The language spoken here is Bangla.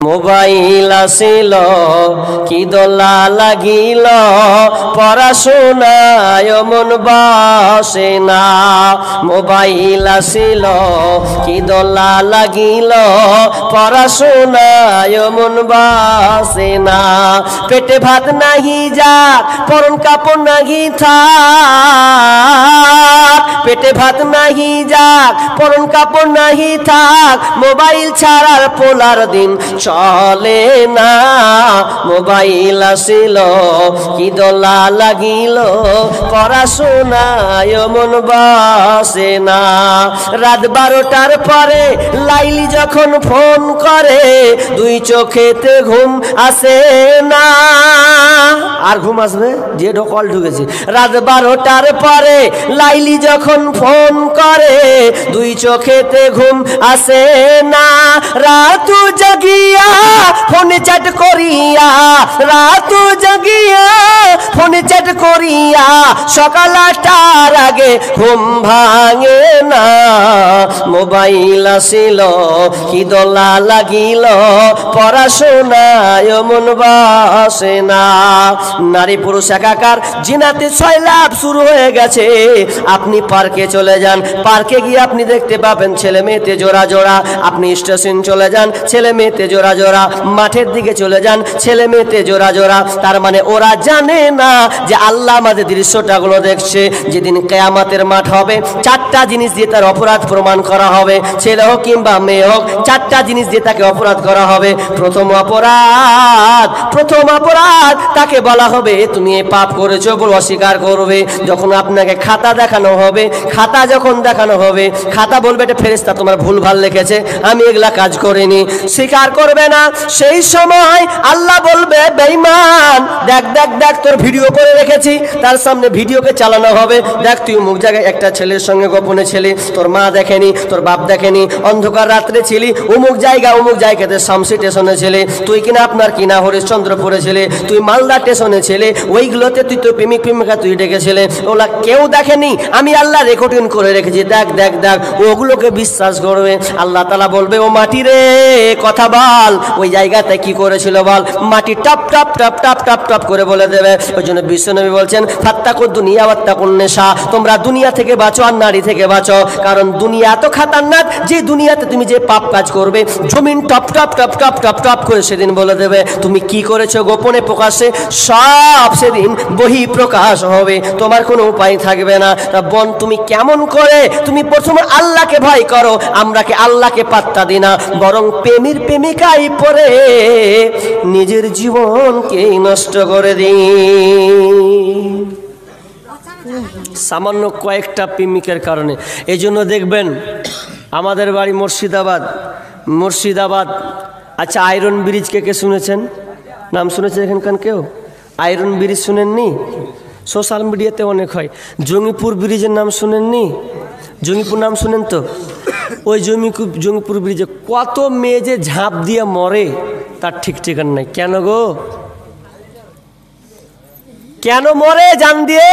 মোবাইল আসিল কি দোলা লাগিল, পড়াশোনায় মন বসে না। মোবাইল আসিল কি দোলা লাগিল, পড়াশোনায় মন বসে না। পেটে ভাত নাহি যাক, পরন কাপড় নাহি থাক। পেটে ভাত নাহি যাক, পরন কাপড় নাহি থাক, মোবাইল ছাড়ার পোলার দিন চলে না। মোবাইল আসিল কি দোলা লাগিল, পড়াশোনায় মন বসে না। রাত 12টার পরে লাইলি যখন ফোন করে, দুই চোখেতে ঘুম আসে না। আর ঘুম আসবে যে কল ঢুকেছে। রাত 12টার পরে লাইলি যখন ফোন করে, দুই চোখেতে ঘুম আসে না। রাতু জাগিয়া ফোনে চ্যাট করিয়া, রাতু জাগিয়া ফোনে চ্যাট করিয়া, সকাল 8টার আগে ঘুম ভাঙে না। মোবাইল আসিল কি দোলা লাগিল, পড়াশোনায় মন বসে না। নারী পুরুষ একাকার, জিনাতে 6 লাভ শুরু হয়ে গেছে। আপনি পার্কে চলে যান, পার্কে গিয়ে আপনি দেখতে পাবেন ছেলে মেয়েতে জোড়া জোড়া। আপনি স্টেশন চলে যান, ছেলে মেয়েতে জোড়া জোড়া। মাঠের দিকে চলে যান, ছেলে মেয়েতে জোড়া জোড়া। তার মানে ওরা জানে না যে আল্লাহ আমাদের দৃশ্যটাগুলো দেখছে। যেদিন কিয়ামতের মাঠ হবে, 4টা জিনিস দিয়ে তার অপরাধ প্রমাণ করা হবে। ছেলে হোক কিংবা মেয়ে হোক, 4টা জিনিস দিয়ে তাকে অপরাধ করা হবে। প্রথম অপরাধ তাকে বলা হবে তুমি এই পাপ করেছো, বলে অস্বীকার করবে। যখন আপনাকে খাতা দেখানো হবে, খাতা যখন দেখানো হবে, খাতা বলবে এটা ফেরেশতা তোমার ভুলভাল লিখেছে, আমি এগুলা কাজ করিনি, স্বীকার করবে না। সেই সময় আল্লাহ বলবে বেঈমান, দেখ দেখ দেখ তোর ভিডিও করে রেখেছি। তার সামনে ভিডিওকে চালানো হবে, দেখ তুই অমুক জায়গায় একটা ছেলের সঙ্গে গোপনে ছিলি, তোর মা দেখেনি, তোর বাপ দেখেনি, অন্ধকার রাত্রে ছিলি, অমুক জায়গাতে শামসি স্টেশনে ছিলে, তুই কিনা আপনার কিনা হরিশ্চন্দ্রপুরে ছিলে, তুই মালদা স্টেশনে ছিলে, ওইগুলোতে তুই তো প্রেমিক প্রেমিকা তুই ডেকেছিলে, ওগুলা কেউ দেখেনি, আমি আল্লাহ রেকর্ডিং করে রেখেছি, দেখ দেখ দেখ। ওগুলোকে বিশ্বাস করবে। আল্লাহ তাআলা বলবে ও মাটি রে কথা বল, ওই জায়গাতে কি করেছিল বল। মাটি top top top top top top করে বলে দেবে। ওই জন্য বিশ্বনবী বলছেন ফাত্তাকুদ দুনিয়া ওয়াত্তাকুন নিসা, তোমরা দুনিয়া থেকে বাঁচো আর নারী থেকে বাঁচো। কারণ দুনিয়া এত খাতারনাক যে দুনিয়াতে তুমি যে পাপ কাজ করবে, জমিন top top top top top top করে সেদিন বলে দেবে তুমি কি করেছো গোপনে প্রকাশে, সব সেদিন বহি প্রকাশ হবে, তোমার কোনো উপায় থাকবে না। বোন তুমি কেমন করে তুমি প্রথমে আল্লাহকে ভয় করো, আমরা কি আল্লাহকে পাত্তা দিই না, বরং প্রেমের প্রেমিকাই পরে নিজের জীবনকে নষ্ট করে দিই। সামান্য কয়েকটা প্রেমিকের কারণে। এই জন্য দেখবেন আমাদের বাড়ি মুর্শিদাবাদ। আচ্ছা আয়রন ব্রিজ কে শুনেছেন? নাম শুনেছেন এখানকার কেউ? Iron bridge শুনেননি? সোশ্যাল মিডিয়াতে অনেক হয়। জঙ্গিপুর ব্রিজের নাম শুনেননি? জঙ্গিপুর নাম শুনেন তো? ওই জঙ্গিপুর ব্রিজে কত মেয়ে যে ঝাঁপ দিয়ে মরে তার ঠিক ঠিকানা নাই। কেন গো? কেন মরে জান দিয়ে?